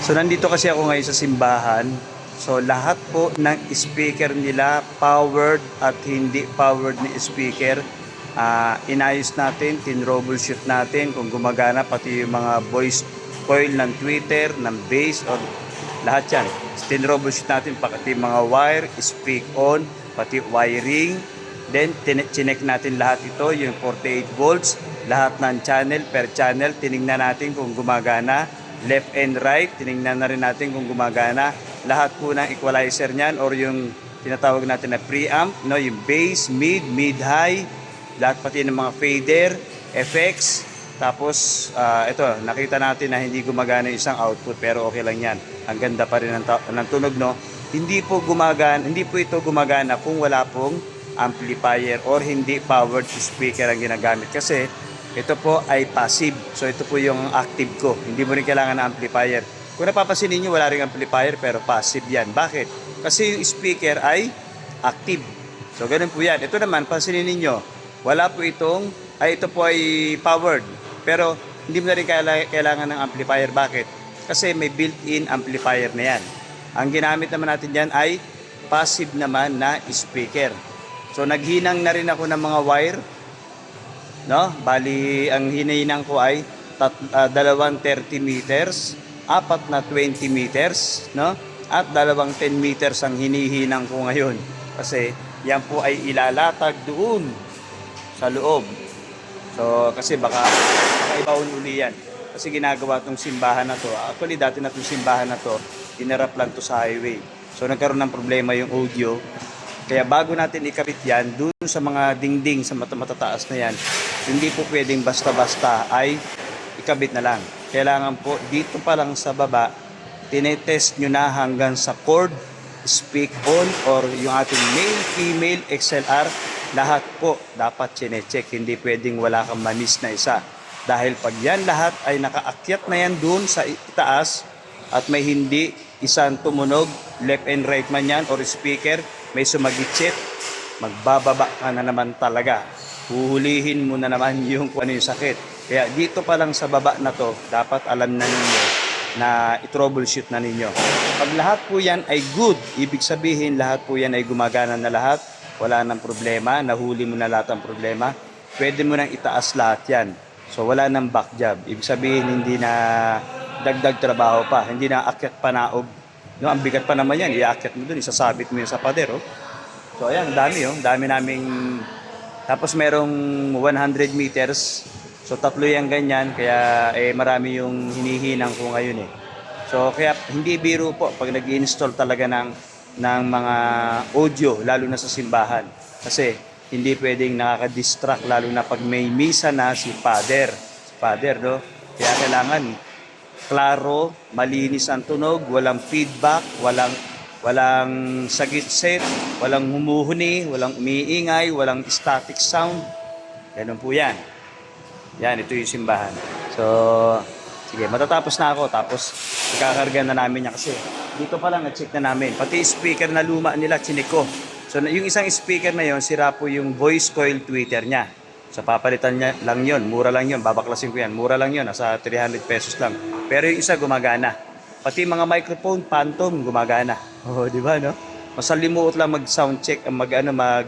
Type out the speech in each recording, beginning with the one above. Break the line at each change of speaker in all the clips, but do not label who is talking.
So nandito kasi ako ngayon sa simbahan. So lahat po ng speaker nila powered at hindi powered ni speaker. Inayos natin, tin-troubleshoot natin kung gumagana pati yung mga voice coil ng Twitter, ng base or lahat yan. Tin-troubleshoot natin pati mga wire, speak on, pati wiring. Then chinek natin lahat ito, yung 48 volts, lahat ng channel per channel, tiningnan natin kung gumagana. Left and right, tiningnan na rin natin kung gumagana. Lahat po ng equalizer niyan or yung tinatawag natin na preamp, no, yung bass, mid-high, lahat pati ng mga fader, effects. Tapos ito, nakita natin na hindi gumagana yung isang output pero okay lang yan. Ang ganda pa rin ng tunog, no. Hindi po ito gumagana kung wala pong amplifier or hindi powered speaker ang ginagamit kasi ito po ay passive. So ito po yung active ko. Hindi mo rin kailangan ng amplifier. Kung napapansin niyo wala ring amplifier pero passive yan. Bakit? Kasi yung speaker ay active. So ganun po yan. Ito naman, pansinin niyo wala po ito po ay powered. Pero hindi mo na rin kailangan ng amplifier. Bakit? Kasi may built-in amplifier na yan. Ang ginamit naman natin yan ay passive naman na speaker. So naghinang na rin ako ng mga wire, no? Bali ang hinahinang ko ay dalawang 30 meters, apat na 20 meters, no? At dalawang 10 meters ang hinihinang ko ngayon. Kasi yan po ay ilalatag doon sa loob. So kasi baka ibaon uli yan. Kasi ginagawa tong simbahan na to. Actually dati na tong simbahan na to, inarap lang to sa highway. So nagkaroon ng problema yung audio. Kaya bago natin ikabit yan, dun sa mga dingding, sa matataas na yan, hindi po pwedeng basta-basta ay ikabit na lang. Kailangan po, dito pa lang sa baba, tinetest nyo na hanggang sa cord, speak on, or yung ating male, female, XLR, lahat po dapat chinecheck. Hindi pwedeng wala kang manis na isa. Dahil pag yan lahat ay nakaakyat na yan dun sa itaas at may hindi isang tumunog, left and right man yan, or speaker, may sumagitsit, magbababa ka na naman talaga. Huhulihin mo na naman yung kung ano yung sakit. Kaya dito pa lang sa baba na to, dapat alam na ninyo na i-troubleshoot na ninyo. Pag lahat po yan ay good, ibig sabihin lahat po yan ay gumagana na lahat, wala nang problema, nahuli mo na lahat ang problema, pwede mo nang itaas lahat yan. So wala nang back job. Ibig sabihin hindi na dagdag trabaho pa, hindi na akyat panaog. No, ang bigat pa naman yan, iakyat mo dun, isasabit mo yun sa pader, oh. So ayan, dami naming, tapos merong 100 meters, so tatlo yan ganyan, kaya marami yung hinihinang ko ngayon eh. So kaya hindi biro po pag nag-install talaga ng mga audio, lalo na sa simbahan. Kasi hindi pwedeng nakaka-distract, lalo na pag may misa na si Father, no? Kaya kailangan klaro, malinis ang tunog, walang feedback, walang sagitset, walang humuhuni, walang umiingay, walang static sound. Ganun po yan. Yan, ito yung simbahan. So, sige, matatapos na ako. Tapos, ikakarga na namin yan kasi dito pa lang na-check na namin. Pati speaker na luma nila, chinik ko. So, yung isang speaker na yon, sira po yung voice coil tweeter niya. So papalitan niya lang yun, mura lang yun, babaklasin ko yan, mura lang yun, nasa 300 pesos lang. Pero yung isa gumagana. Pati mga microphone, phantom, gumagana. Oh, di ba, no? Masalimuot lang mag-sound check, mag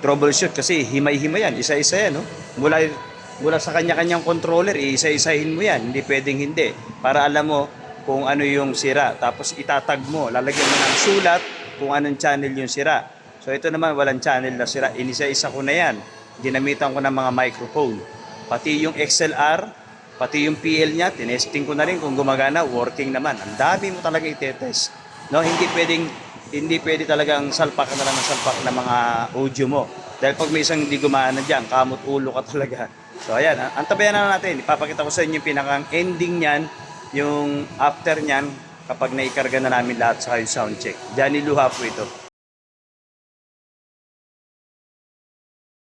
troubleshoot kasi himay-himay yan, isa-isa yan, no? Mula sa kanya-kanyang controller, isa-isahin mo yan, hindi pwedeng hindi. Para alam mo kung ano yung sira, tapos itatag mo, lalagyan mo ng sulat kung anong channel yung sira. So ito naman, walang channel na sira, inisa-isa ko na yan. Ginamitan ko ng mga microphone. Pati yung XLR, pati yung PL niya, tinesting ko na rin kung gumagana, working naman. Ang dami mo talaga i-test. No, hindi pwede talagang salpak na lang ng salpak na mga audio mo. Dahil pag may isang hindi gumana diyan, kamot ulo ka talaga. So ayan, antabayan na natin. Ipapakita ko sa inyo yung pinakang ending niyan, yung after niyan kapag naikarga na namin lahat sa sound check. Diyan niluha po ito.